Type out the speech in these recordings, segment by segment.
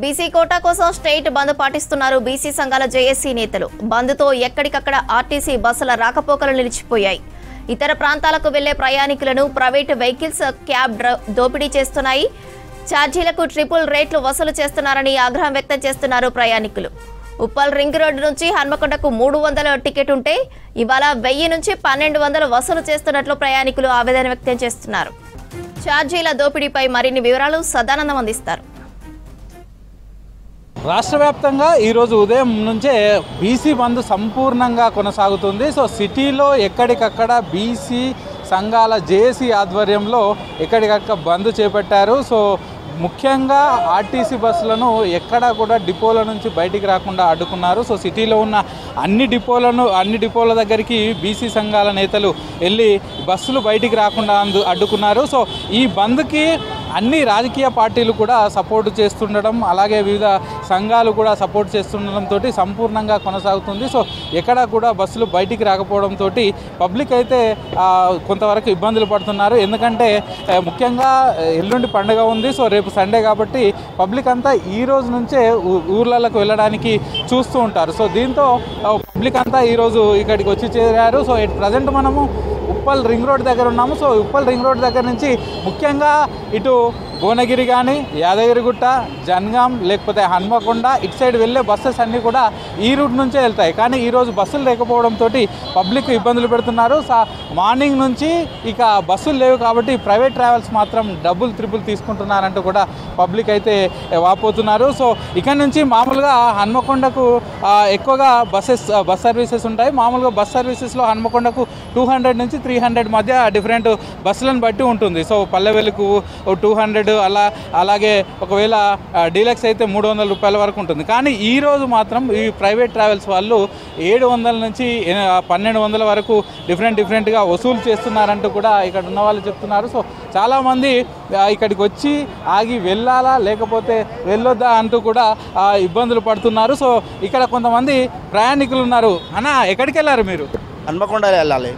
BC quota కోసం state బంద్ పాటిస్తున్నారు BC సంఘాల జేఏసీ నేతలు. బంద్తో ఎక్కడికక్కడ ఆర్టీసీ బస్సుల రాకపోకలు నిలిచిపోయాయి. ఇతర ప్రాంతాలకు వెళ్లే ప్రయాణికులను ప్రైవేటు వెహికల్స్ క్యాబ్ దోపిడీ చేస్తున్నాయి. ఛార్జీలకు ట్రిపుల్ రేట్లు వసూలు చేస్తున్నారని ఆగ్రహం వ్యక్తం చేస్తున్నారు ప్రయాణికులు. ఉప్పల్ రింగ్ రోడ్డు నుంచి హన్మకొండకు 300 టికెట్ ఉంటే ఇవాళ 1000 నుంచి 1200 వసూలు చేస్తున్నట్లు ప్రయాణికులు ఆవేదన వ్యక్తం చేస్తున్నారు. ఛార్జీల దోపిడీపై మరిన్ని వివరాలు సదానందం అందిస్తారు. రాష్ట్ర వ్యాప్తంగా ఈరోజు ఉదయం నుంచే బీసీ బంద్ సంపూర్ణంగా కొనసాగుతుంది. సో సిటీలో ఎక్కడికక్కడ బీసీ సంఘాల జేఏసీ ఆధ్వర్యంలో ఎక్కడికక్కడ బంద్ చేపట్టారు. సో ముఖ్యంగా ఆర్టీసీ బస్సులను ఎక్కడా కూడా డిపోల నుంచి బయటికి రాకుండా అడ్డుకున్నారు. సో సిటీలో ఉన్న అన్ని డిపోల దగ్గరికి బీసీ సంఘాల నేతలు వెళ్ళి బస్సులు బయటికి రాకుండా అడ్డుకున్నారు. సో ఈ బంద్కి అన్ని రాజకీయ పార్టీలు కూడా సపోర్టు చేస్తుండడం, అలాగే వివిధ సంఘాలు కూడా సపోర్ట్ చేస్తుండడంతో సంపూర్ణంగా కొనసాగుతుంది. సో ఎక్కడా కూడా బస్సులు బయటికి రాకపోవడంతో పబ్లిక్ అయితే కొంతవరకు ఇబ్బందులు పడుతున్నారు. ఎందుకంటే ముఖ్యంగా ఎల్లుండి పండుగ ఉంది. సో రేపు సండే కాబట్టి పబ్లిక్ అంతా ఈ రోజు నుంచే ఊర్లకు వెళ్ళడానికి చూస్తూ ఉంటారు. సో దీంతో పబ్లిక్ అంతా ఈరోజు ఇక్కడికి వచ్చి చేరారు. సో ప్రజెంట్ మనము ఉప్పల్ రింగ్ రోడ్ దగ్గర ఉన్నాము. సో ఉప్పల్ రింగ్ రోడ్ దగ్గర నుంచి ముఖ్యంగా ఇటు భువనగిరి కానీ, యాదగిరిగుట్ట, జన్గాం, లేకపోతే హన్మకొండ ఇటు సైడ్ వెళ్ళే బస్సెస్ అన్నీ కూడా ఈ రూట్ నుంచే వెళ్తాయి. కానీ ఈరోజు బస్సులు లేకపోవడంతో పబ్లిక్ ఇబ్బందులు పెడుతున్నారు. మార్నింగ్ నుంచి ఇక బస్సులు లేవు కాబట్టి ప్రైవేట్ ట్రావెల్స్ మాత్రం ట్రిపుల్ తీసుకుంటున్నారంటూ కూడా పబ్లిక్ అయితే వాపోతున్నారు. సో ఇక్కడ నుంచి మామూలుగా హన్మకొండకు ఎక్కువగా బస్ సర్వీసెస్ ఉంటాయి. మామూలుగా బస్ సర్వీసెస్లో హన్మకొండకు 200 నుంచి 300 మధ్య డిఫరెంట్ బస్సులను బట్టి ఉంటుంది. సో పల్లెవెలుకు 200 అలాగే ఒకవేళ డీలక్స్ అయితే 300 రూపాయల వరకు ఉంటుంది. కానీ ఈరోజు మాత్రం ఈ ప్రైవేట్ ట్రావెల్స్ వాళ్ళు 700 నుంచి 1200 వరకు డిఫరెంట్గా వసూలు చేస్తున్నారంటూ కూడా ఇక్కడ ఉన్న వాళ్ళు చెప్తున్నారు. సో చాలామంది ఇక్కడికి వచ్చి ఆగి వెళ్ళాలా లేకపోతే వెళ్ళొద్దా అంటూ కూడా ఇబ్బందులు పడుతున్నారు. సో ఇక్కడ కొంతమంది ప్రయాణికులు ఉన్నారు. అన్న ఎక్కడికి వెళ్ళారు మీరు? హన్మకొండ వెళ్ళాలి.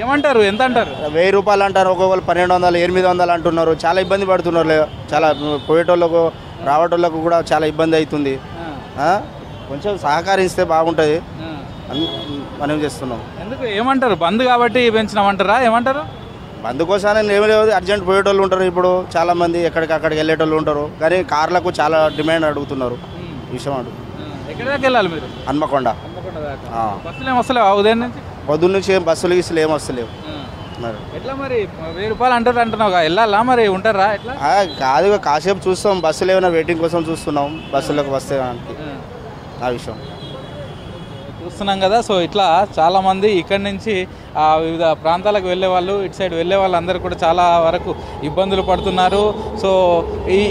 ఏమంటారు, ఎంత అంటారు? 1000 రూపాయలు అంటారు, ఒక్కొక్కరు 1200, 800 అంటున్నారు. చాలా ఇబ్బంది పడుతున్నారు. చాలా పోయేటోళ్ళకు రావటోళ్ళకు కూడా చాలా ఇబ్బంది అవుతుంది. కొంచెం సహకరిస్తే బాగుంటుంది అని మనం చేస్తున్నాం. ఎందుకు ఏమంటారు? బంద్ కాబట్టి పెంచినామంటారా? ఏమంటారు? బంద్ కోసానే ఏమి లేదు, అర్జెంట్ పోయేటోళ్ళు ఉంటారు. ఇప్పుడు చాలామంది ఎక్కడికక్కడికి వెళ్ళేటోళ్ళు ఉంటారు. కానీ కార్లకు చాలా డిమాండ్ అడుగుతున్నారు. విషయం అడుగు. ఎక్కడి దాకా వెళ్ళాలి మీరు? హన్మకొండ. బస్సులు ఏం వస్తలేవు ఉదయం నుంచి? పొద్దున్న నుంచి ఏం బస్సులు గీసులు ఏం వస్తలేవు. మరి ఎట్లా మరి 1000 రూపాయలు అంటున్నావు వెళ్ళాలా? మరి ఉంటారా? ఎట్లా కాదు, కాసేపు చూస్తాం. బస్సులు ఏమైనా వెయిటింగ్ కోసం చూస్తున్నాం, బస్సులకు వస్తే ఆ విషయం చూస్తున్నాం కదా. సో ఇట్లా చాలామంది ఇక్కడి నుంచి వివిధ ప్రాంతాలకు వెళ్ళే వాళ్ళు, ఇటు సైడ్ వెళ్ళే వాళ్ళందరూ కూడా చాలా వరకు ఇబ్బందులు పడుతున్నారు. సో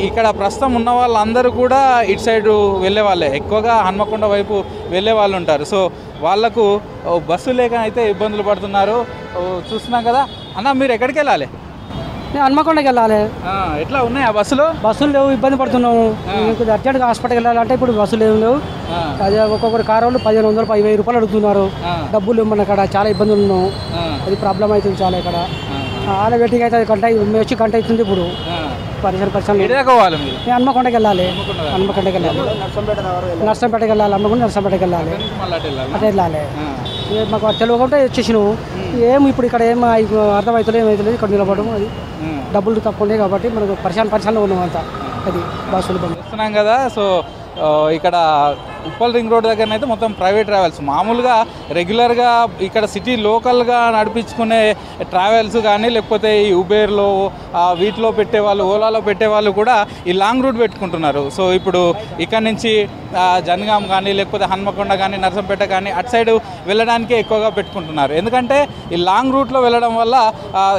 ఇక్కడ ప్రస్తుతం ఉన్న వాళ్ళందరూ కూడా ఇటు సైడ్ వెళ్ళే వాళ్ళే, ఎక్కువగా హన్మకొండ వైపు వెళ్ళే వాళ్ళు ఉంటారు. సో వాళ్లకు బస్సు లేక అయితే ఇబ్బందులు పడుతున్నారు. చూస్తున్నాం కదా. అన్న మీరు ఎక్కడికి వెళ్ళాలి? నేను హన్మకొండకి వెళ్ళాలి. ఎట్లా ఉన్నాయి ఆ బస్సులు? బస్సులు లేవు, ఇబ్బంది పడుతున్నాము. కొద్దిగా అర్జెంట్గా హాస్పిటల్కి వెళ్ళాలంటే ఇప్పుడు బస్సులు లేవు. అదే ఒక్కొక్కరు కారు వాళ్ళు 1500, 10,000 రూపాయలు అడుగుతున్నారు. డబ్బులు ఇవ్వమని అక్కడ చాలా ఇబ్బందులు ఉన్నాము. అది ప్రాబ్లం అవుతుంది చాలా. ఇక్కడ చాలా వెయిటింగ్ అయితే వచ్చి గంట అవుతుంది. ఇప్పుడు పరిశ్రమ నేను హన్మకొండకి వెళ్ళాలి. హన్మకొండకి వెళ్ళాలి, నర్సంపేటకి వెళ్ళాలి. హన్మకొండ నర్సంపేటకి వెళ్ళాలి, అదే వెళ్ళాలి. మాకు తెలియకుండా వచ్చేసినావు. ఏం ఇప్పుడు ఇక్కడ ఏం అర్థమవుతుంది, ఏమవుతుంది. ఇక్కడ నిలబడము, అది డబ్బులు తక్కువ ఉన్నాయి కాబట్టి మనకు పరిశానలో ఉన్నాం అంతా. అది బస్సులు చూస్తున్నాం కదా. సో ఇక్కడ ఉప్పల్ రింగ్ రోడ్ దగ్గర అయితే మొత్తం ప్రైవేట్ ట్రావెల్స్, మామూలుగా రెగ్యులర్గా ఇక్కడ సిటీ లోకల్గా నడిపించుకునే ట్రావెల్స్ కానీ, లేకపోతే ఈ ఉబేర్లో వీటిలో పెట్టేవాళ్ళు, ఓలాలో పెట్టేవాళ్ళు కూడా ఈ లాంగ్ రూట్ పెట్టుకుంటున్నారు. సో ఇప్పుడు ఇక్కడ నుంచి జన్గాం కానీ, లేకపోతే హన్మకొండ కానీ, నర్సంపేట కానీ అటు సైడ్ వెళ్ళడానికే ఎక్కువగా పెట్టుకుంటున్నారు. ఎందుకంటే ఈ లాంగ్ రూట్లో వెళ్ళడం వల్ల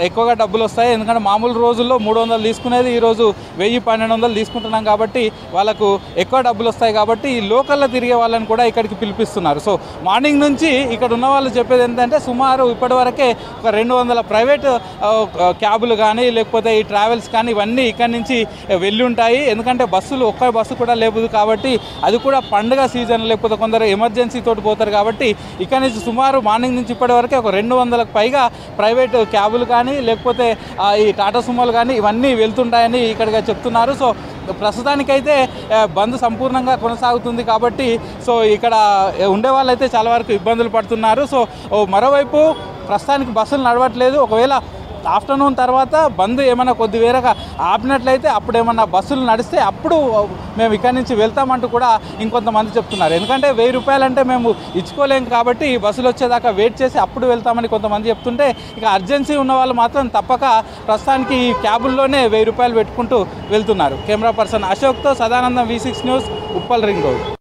ఎక్కువగా డబ్బులు వస్తాయి. ఎందుకంటే మామూలు రోజుల్లో 300 తీసుకునేది ఈరోజు 1000, 1200 తీసుకుంటున్నాం కాబట్టి వాళ్ళకు ఎక్కువ డబ్బులు వస్తాయి. కాబట్టి ఈ లోకల్లో తిరిగే వాళ్ళని కూడా ఇక్కడికి పిలిపిస్తున్నారు. సో మార్నింగ్ నుంచి ఇక్కడ ఉన్న వాళ్ళు చెప్పేది ఏంటంటే సుమారు ఇప్పటివరకే ఒక 200 ప్రైవేట్ క్యాబులు కానీ, లేకపోతే ఈ ట్రావెల్స్ కానీ ఇవన్నీ ఇక్కడి నుంచి వెళ్ళి ఉంటాయి. ఎందుకంటే ఒక్క బస్సు కూడా లేదు కాబట్టి, అది కూడా పండుగ సీజన్, లేకపోతే కొందరు ఎమర్జెన్సీ తోటి పోతారు కాబట్టి ఇక్కడ నుంచి సుమారు మార్నింగ్ నుంచి ఇప్పటి వరకే ఒక 200కు పైగా ప్రైవేట్ క్యాబులు కానీ, లేకపోతే ఈ టాటా సుమోలు కానీ ఇవన్నీ వెళ్తుంటాయని ఇక్కడ చెప్తున్నారు. సో ప్రస్తుతానికైతే బంద్ సంపూర్ణంగా కొనసాగుతుంది కాబట్టి సో ఇక్కడ ఉండే వాళ్ళైతే చాలా వరకు ఇబ్బందులు పడుతున్నారు. సో మరోవైపు ప్రస్తుతానికి బస్సులు నడవట్లేదు. ఒకవేళ ఆఫ్టర్నూన్ తర్వాత బంద్ ఏమైనా కొద్దివేరగా ఆపినట్లయితే అప్పుడు ఏమన్నా బస్సులు నడిస్తే అప్పుడు మేము ఇక్కడి నుంచి వెళ్తామంటూ కూడా ఇంకొంతమంది చెప్తున్నారు. ఎందుకంటే 1000 రూపాయలు అంటే మేము ఇచ్చుకోలేం కాబట్టి బస్సులు వచ్చేదాకా వెయిట్ చేసి అప్పుడు వెళ్తామని కొంతమంది చెప్తుంటే, ఇక అర్జెన్సీ ఉన్న వాళ్ళు మాత్రం తప్పక ప్రస్తుతానికి ఈ క్యాబుల్లోనే 1000 రూపాయలు పెట్టుకుంటూ వెళ్తున్నారు. కెమెరా పర్సన్ అశోక్తో Sadanandam, V6 news, Uppal ring road.